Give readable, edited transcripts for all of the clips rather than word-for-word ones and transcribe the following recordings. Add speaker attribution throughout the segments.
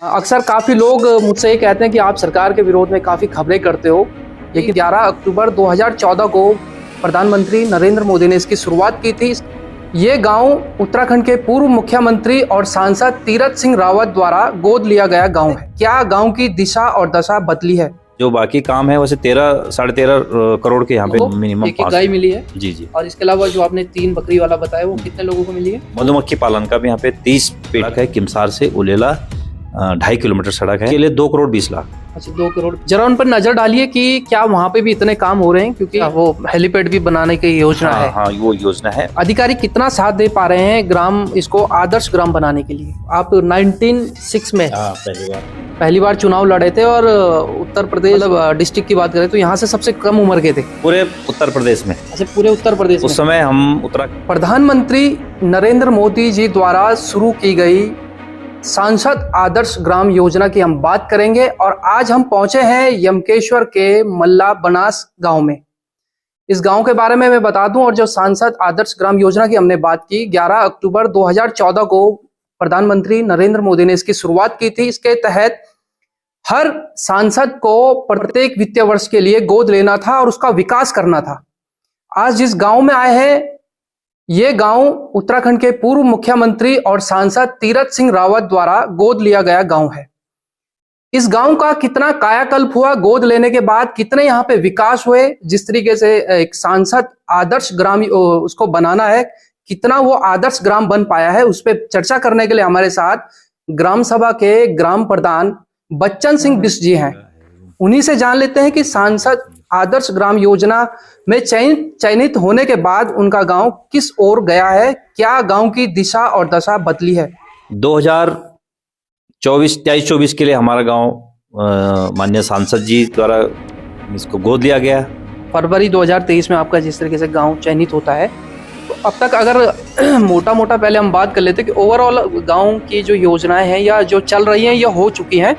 Speaker 1: अक्सर काफ़ी लोग मुझसे ये कहते हैं कि आप सरकार के विरोध में काफ़ी खबरें करते हो, लेकिन 11 अक्टूबर 2014 को प्रधानमंत्री नरेंद्र मोदी ने इसकी शुरुआत की थी। ये गांव उत्तराखंड के पूर्व मुख्यमंत्री और सांसद तीरथ सिंह रावत द्वारा गोद लिया गया गांव है। क्या गांव की दिशा और दशा बदली है?
Speaker 2: जो बाकी काम है वैसे 13-13.5 करोड़ के यहाँ पे मिनिमम
Speaker 1: एक गाय मिली है
Speaker 2: जी जी।
Speaker 1: और इसके अलावा जो आपने 3 बकरी वाला बताया वो कितने लोगों को मिली है?
Speaker 2: मधुमक्खी पालन का भी यहाँ पे 30 पेड़ है। किमसार से उलेला 2.5 किलोमीटर सड़क है, के लिए 2 करोड़ 20 लाख।
Speaker 1: अच्छा, 2 करोड़। जरा उन पर नजर डालिए कि क्या वहाँ पे भी इतने काम हो रहे हैं, क्योंकि वो हेलीपैड भी बनाने की योजना है।
Speaker 2: हाँ, वो योजना है।
Speaker 1: अधिकारी कितना साथ दे पा रहे हैं ग्राम इसको आदर्श ग्राम बनाने के लिए? आप 1996 में पहली बार चुनाव लड़े थे और उत्तर प्रदेश मतलब डिस्ट्रिक्ट की बात करें तो यहाँ से सबसे कम उम्र के थे
Speaker 2: पूरे उत्तर प्रदेश में।
Speaker 1: अच्छा, पूरे उत्तर प्रदेश
Speaker 2: उस समय हम
Speaker 1: प्रधानमंत्री नरेंद्र मोदी जी द्वारा शुरू की गई सांसद आदर्श ग्राम योजना की हम बात करेंगे। और आज हम पहुंचे हैं यमकेश्वर के मल्ला बनास गांव में। इस गांव के बारे में मैं बता दूं, और जो सांसद आदर्श ग्राम योजना की हमने बात की, 11 अक्टूबर 2014 को प्रधानमंत्री नरेंद्र मोदी ने इसकी शुरुआत की थी। इसके तहत हर सांसद को प्रत्येक वित्तीय वर्ष के लिए गोद लेना था और उसका विकास करना था। आज जिस गांव में आए हैं, ये गांव उत्तराखंड के पूर्व मुख्यमंत्री और सांसद तीरथ सिंह रावत द्वारा गोद लिया गया गांव है। इस गांव का कितना कायाकल्प हुआ गोद लेने के बाद, कितने यहाँ पे विकास हुए, जिस तरीके से एक सांसद आदर्श ग्राम उसको बनाना है, कितना वो आदर्श ग्राम बन पाया है, उस पर चर्चा करने के लिए हमारे साथ ग्राम सभा के ग्राम प्रधान बच्चन सिंह बिष्ट जी हैं। उन्हीं से जान लेते हैं कि सांसद आदर्श ग्राम योजना में चयनित होने के बाद उनका गांव किस ओर गया है, क्या गांव की दिशा और दशा बदली है।
Speaker 2: 2023-24 के लिए हमारा गांव माननीय सांसद जी द्वारा इसको गोद लिया गया।
Speaker 1: फरवरी 2023 में आपका जिस तरीके से गांव चयनित होता है, तो अब तक अगर मोटा मोटा पहले हम बात कर लेते कि ओवरऑल गांव की जो योजनाएं हैं या जो चल रही हैं या हो चुकी हैं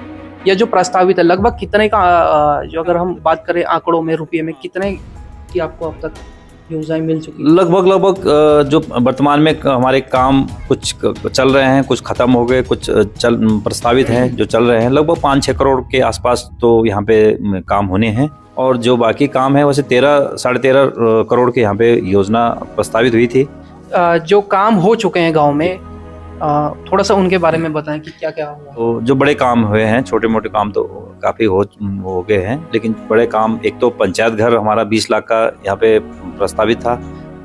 Speaker 1: या जो प्रस्तावित है, लगभग कितने का, जो अगर हम बात करें आंकड़ों में, रुपये में, कितने की आपको अब तक योजनाएं मिल चुकी है?
Speaker 2: लगभग जो वर्तमान में हमारे काम कुछ चल रहे हैं, कुछ खत्म हो गए, कुछ प्रस्तावित हैं जो चल रहे हैं। लगभग 5-6 करोड़ के आसपास तो यहाँ पे काम होने हैं, और जो बाकी काम है वैसे 13-13.5 करोड़ के यहाँ पे योजना प्रस्तावित हुई थी।
Speaker 1: जो काम हो चुके हैं गाँव में, थोड़ा सा उनके बारे में बताएं कि क्या क्या हुआ।
Speaker 2: तो जो बड़े काम हुए हैं, छोटे मोटे काम तो काफ़ी हो गए हैं, लेकिन बड़े काम, एक तो पंचायत घर हमारा 20 लाख का यहाँ पे प्रस्तावित था,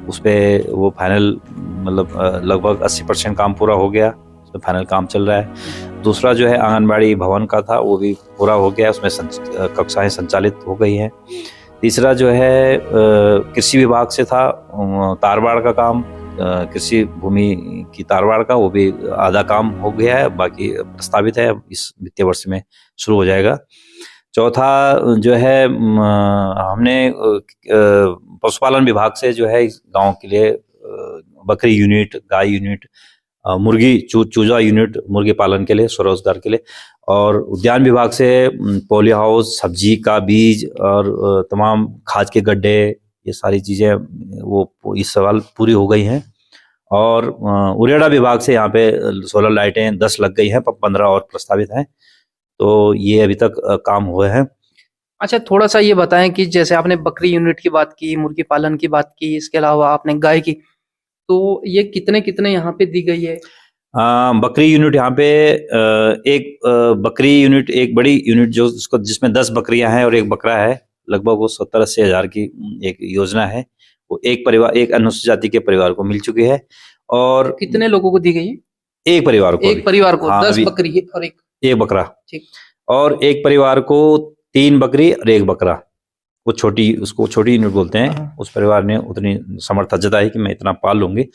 Speaker 2: उस पर वो फाइनल मतलब लगभग 80% काम पूरा हो गया, उसमें फाइनल काम चल रहा है। दूसरा जो है आंगनबाड़ी भवन का था, वो भी पूरा हो गया, उसमें कक्षाएं संचालित हो गई हैं। तीसरा जो है कृषि विभाग से था तारबाड़ का काम, कृषि भूमि की तारवाड़ का, वो भी आधा काम हो गया है, बाकी प्रस्तावित है, इस वित्तीय वर्ष में शुरू हो जाएगा। चौथा जो है हमने पशुपालन विभाग से जो है इस गांव के लिए बकरी यूनिट, गाय यूनिट, मुर्गी चूजा यूनिट मुर्गी पालन के लिए, स्वरोजगार के लिए, और उद्यान विभाग से पॉली हाउस, सब्जी का बीज और तमाम खाद के गड्ढे, ये सारी चीज़ें वो इस साल पूरी हो गई हैं। और उरेडा विभाग से यहाँ पे सोलर लाइटें 10 लग गई हैं, 15 और प्रस्तावित हैं, तो ये अभी तक काम हुए हैं।
Speaker 1: अच्छा, थोड़ा सा ये बताएं कि जैसे आपने बकरी यूनिट की बात की, मुर्गी पालन की बात की, इसके अलावा आपने गाय की, तो ये कितने कितने यहाँ पे दी गई है?
Speaker 2: बकरी यूनिट यहाँ पे एक बकरी यूनिट, एक बड़ी यूनिट जो जिसमें 10 बकरियां हैं और एक बकरा है, लगभग वो 70-80 हज़ार की एक योजना है, वो एक परिवार, एक अनुसूचित जाति के परिवार को मिल चुकी है। और
Speaker 1: कितने लोगों को दी गई है?
Speaker 2: एक परिवार को,
Speaker 1: 10 बकरी और एक
Speaker 2: बकरा।
Speaker 1: ठीक।
Speaker 2: और एक परिवार को 3 बकरी और एक बकरा, वो उसको छोटी यूनिट बोलते हैं। उस परिवार ने उतनी समर्थ जताई कि मैं इतना पाल लूंगी।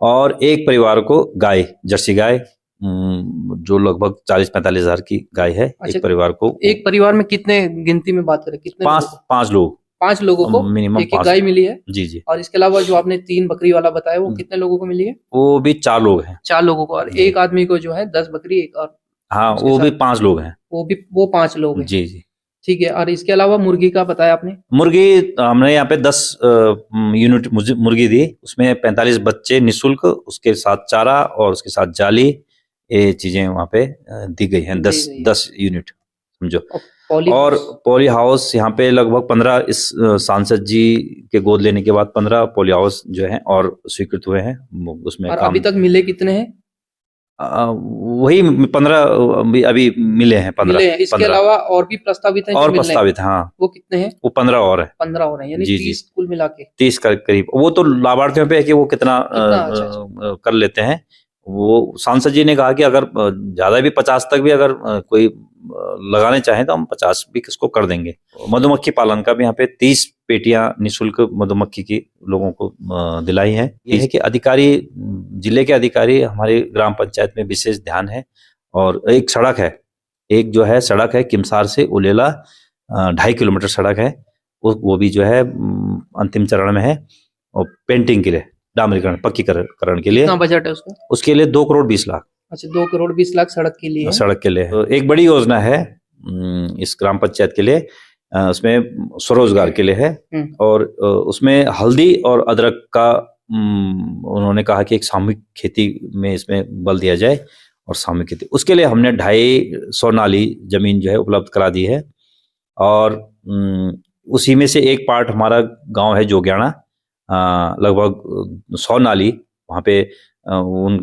Speaker 2: और एक परिवार को गाय, जर्सी गाय, जो लगभग 40-45 हज़ार की गाय है। अच्छा, एक परिवार को, एक
Speaker 1: परिवार में कितने गिनती में बात करें, कितने?
Speaker 2: 5 लोग,
Speaker 1: 5 लोगों को मिनिमम एक गाय मिली है।
Speaker 2: जी जी।
Speaker 1: और इसके अलावा जो आपने 3 बकरी वाला बताया, वो कितने लोगों को मिली है?
Speaker 2: वो भी 4 लोग हैं।
Speaker 1: 4 लोगों को। और एक आदमी को जो है 10 बकरी, एक और,
Speaker 2: हाँ, वो भी 5 लोग हैं।
Speaker 1: वो 5 लोग हैं।
Speaker 2: जी जी,
Speaker 1: ठीक है। और इसके अलावा मुर्गी का बताया आपने?
Speaker 2: मुर्गी हमने यहाँ पे 10 यूनिट मुर्गी दी, उसमें 45 बच्चे निःशुल्क, उसके साथ चारा और उसके साथ जाली, ये चीजें वहाँ पे दी गई हैं, 10 यूनिट समझो। और पॉली हाउस यहाँ पे लगभग 15 इस सांसद जी के गोद लेने के बाद 15 पॉली हाउस जो है और स्वीकृत हुए हैं उसमें।
Speaker 1: और अभी तक मिले कितने हैं?
Speaker 2: वही 15 अभी मिले हैं, 15
Speaker 1: मिले हैं। इसके अलावा और भी प्रस्तावित हैं?
Speaker 2: और प्रस्तावित, हाँ।
Speaker 1: वो कितने हैं?
Speaker 2: वो 15 और है।
Speaker 1: 15 और हैं, यानी 30 कुल मिला के
Speaker 2: 30 करीब। वो तो लाभार्थियों पे है कि वो कितना कर लेते हैं। वो सांसद जी ने कहा कि अगर ज्यादा भी 50 तक भी अगर कोई लगाने चाहें तो हम 50 भी किसको कर देंगे। मधुमक्खी पालन का भी यहाँ पे 30 पेटियां निःशुल्क मधुमक्खी की लोगों को दिलाई हैं। ये है कि अधिकारी, जिले के अधिकारी हमारे ग्राम पंचायत में विशेष ध्यान है। और एक सड़क है, एक जो है सड़क है किमसार से उलेला 2.5 किलोमीटर सड़क है, वो भी जो है अंतिम चरण में है। और पेंटिंग के लिए, डामरीकरण पक्कीकरण के लिए
Speaker 1: कितना बजट है उसका? उसके
Speaker 2: लिए 2 करोड़ 20 लाख।
Speaker 1: अच्छा, 2 करोड़ 20 लाख सड़क के लिए?
Speaker 2: सड़क के लिए। तो एक बड़ी योजना है इस ग्राम पंचायत के लिए, उसमें स्वरोजगार के लिए है। और उसमें हल्दी और अदरक का उन्होंने कहा कि एक सामूहिक खेती में इसमें बल दिया जाए और सामूहिक खेती, उसके लिए हमने 250 नाली जमीन जो है उपलब्ध करा दी है। और उसी में से एक पार्ट हमारा गांव है जोगियाना, लगभग 100 नाली वहाँ पे उन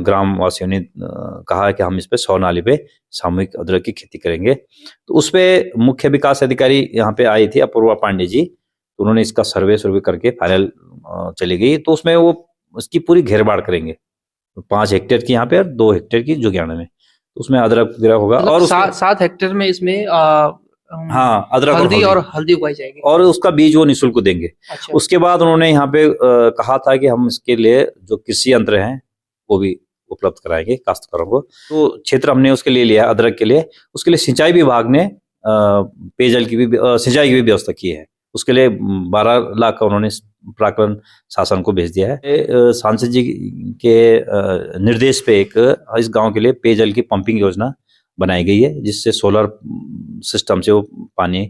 Speaker 2: ग्राम वासियों ने कहा कि हम इस पे 100 नाली पे सामूहिक अदरक की खेती करेंगे। तो उस पे मुख्य विकास अधिकारी यहाँ पे आई थी अपूर्वा पांडे जी, तो उन्होंने इसका सर्वे करके फाइनल चली गई। तो उसमें वो उसकी पूरी घेरबाड़ करेंगे, 5 हेक्टेयर की यहाँ पे और 2 हेक्टेयर की जोगियाना में, तो उसमें अदरक वगैरह होगा। और
Speaker 1: 7 हेक्टेयर में इसमें
Speaker 2: हाँ अदरक
Speaker 1: हल्दी उगाई जाएगी और
Speaker 2: उसका बीज वो निःशुल्क देंगे। अच्छा। उसके बाद उन्होंने यहाँ पे कहा था कि हम इसके लिए जो कृषि यंत्र हैं वो भी उपलब्ध कराएंगे काश्तकारों को। तो क्षेत्र हमने उसके लिए लिया अदरक के लिए। उसके लिए सिंचाई विभाग ने पेयजल की भी सिंचाई की भी व्यवस्था की है। उसके लिए 12 लाख का उन्होंने प्राक्कलन शासन को भेज दिया है। सांसद जी के निर्देश पे एक इस गाँव के लिए पेयजल की पंपिंग योजना बनाई गई है, जिससे सोलर सिस्टम से वो पानी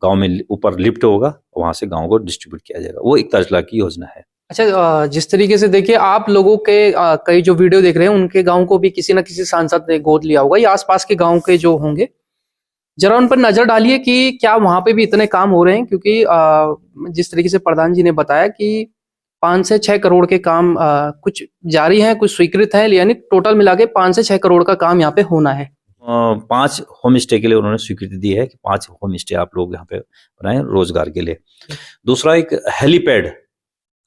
Speaker 2: गांव में ऊपर लिफ्ट होगा, वहां से गांव को डिस्ट्रीब्यूट किया जाएगा। वो 41 लाख की योजना है।
Speaker 1: अच्छा, जिस तरीके से देखिए आप लोगों के कई जो वीडियो देख रहे हैं उनके गांव को भी किसी न किसी सांसद ने गोद लिया होगा, या आसपास के गांव के जो होंगे, जरा उन पर नजर डालिए कि क्या वहां पे भी इतने काम हो रहे हैं। क्योंकि जिस तरीके से प्रधान जी ने बताया कि 5 से 6 करोड़ के काम कुछ जारी हैं, कुछ स्वीकृत है, यानी टोटल मिला के 5 से 6 करोड़ का काम यहाँ पे होना है।
Speaker 2: 5 होम स्टे के लिए उन्होंने स्वीकृति दी है कि 5 होम स्टे आप लोग यहाँ पे बनाएं रोजगार के लिए। दूसरा एक हेलीपैड,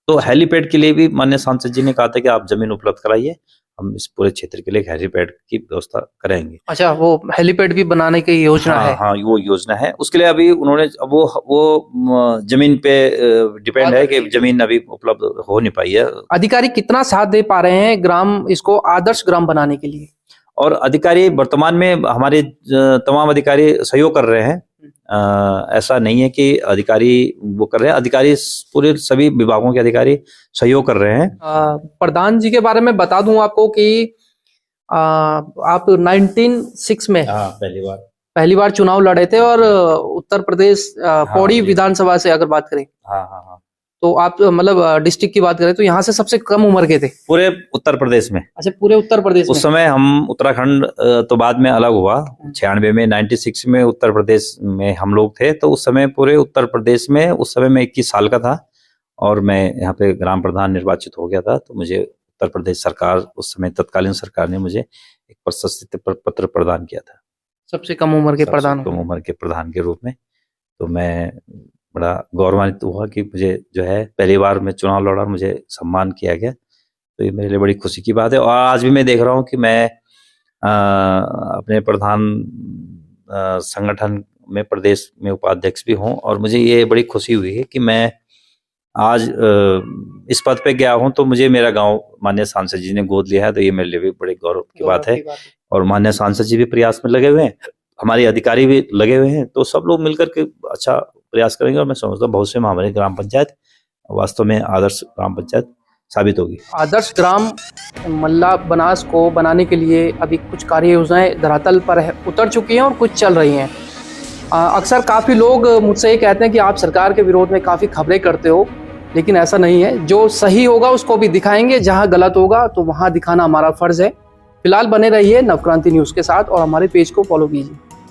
Speaker 2: तो हेलीपैड के लिए भी माननीय सांसद जी ने कहा था कि आप जमीन उपलब्ध कराइए, हम इस पूरे क्षेत्र के लिए हेलीपैड की व्यवस्था करेंगे।
Speaker 1: अच्छा, वो हेलीपैड भी बनाने की योजना है?
Speaker 2: हाँ, वो योजना है। उसके लिए अभी उन्होंने वो जमीन पे डिपेंड है कि जमीन अभी उपलब्ध हो नहीं पाई है।
Speaker 1: अधिकारी कितना साथ दे पा रहे हैं ग्राम इसको आदर्श ग्राम बनाने के लिए?
Speaker 2: और अधिकारी वर्तमान में हमारे तमाम अधिकारी सहयोग कर रहे हैं। ऐसा नहीं है कि अधिकारी वो कर रहे हैं, अधिकारी पूरे सभी विभागों के अधिकारी सहयोग कर रहे हैं।
Speaker 1: प्रधान जी के बारे में बता दूं आपको कि आप 1906 में पहली बार चुनाव लड़े थे और उत्तर प्रदेश पौड़ी विधानसभा से अगर बात करें, हाँ, तो आप मतलब डिस्ट्रिक्ट की बात करें तो यहाँ से सबसे कम उम्र के थे
Speaker 2: पूरे उत्तर प्रदेश में।
Speaker 1: अच्छा, पूरे उत्तर प्रदेश
Speaker 2: उस समय हम उत्तराखंड तो बाद में अलग हुआ 96 में, 96 में उत्तर प्रदेश में हम लोग थे। तो उस समय पूरे उत्तर प्रदेश में, उस समय मैं 21 साल का था और मैं यहाँ पे ग्राम प्रधान निर्वाचित हो गया था। तो मुझे उत्तर प्रदेश सरकार, उस समय तत्कालीन सरकार ने मुझे एक प्रशस्ति पत्र प्रदान किया था,
Speaker 1: सबसे कम उम्र के
Speaker 2: प्रधान के रूप में। तो मैं बड़ा गौरवान्वित हुआ कि मुझे जो है पहली बार मैं चुनाव लड़ा, मुझे सम्मान किया गया। तो ये मेरे लिए बड़ी खुशी की बात है। और आज भी मैं देख रहा हूँ कि मैं अपने प्रधान संगठन में प्रदेश में उपाध्यक्ष भी हूँ, और मुझे ये बड़ी खुशी हुई है कि मैं आज इस पद पे गया हूँ। तो मुझे मेरा गांव माननीय सांसद जी ने गोद लिया है, तो ये मेरे लिए भी बड़े गौरव की बात है। और माननीय सांसद जी भी प्रयास में लगे हुए हैं, हमारे अधिकारी भी लगे हुए हैं, तो सब लोग मिलकर के अच्छा प्रयास करेंगे। और मैं समझता हूँ भविष्य में हमारी ग्राम पंचायत वास्तव में आदर्श ग्राम पंचायत साबित होगी।
Speaker 1: आदर्श ग्राम मल्ला बनास को बनाने के लिए अभी कुछ कार्य योजनाएं धरातल पर उतर चुकी हैं और कुछ चल रही हैं। अक्सर काफ़ी लोग मुझसे ये कहते हैं कि आप सरकार के विरोध में काफ़ी खबरें करते हो, लेकिन ऐसा नहीं है। जो सही होगा उसको भी दिखाएंगे, जहाँ गलत होगा तो वहाँ दिखाना हमारा फर्ज है। फिलहाल बने रहिए नवक्रांति न्यूज़ के साथ और हमारे पेज को फॉलो कीजिए।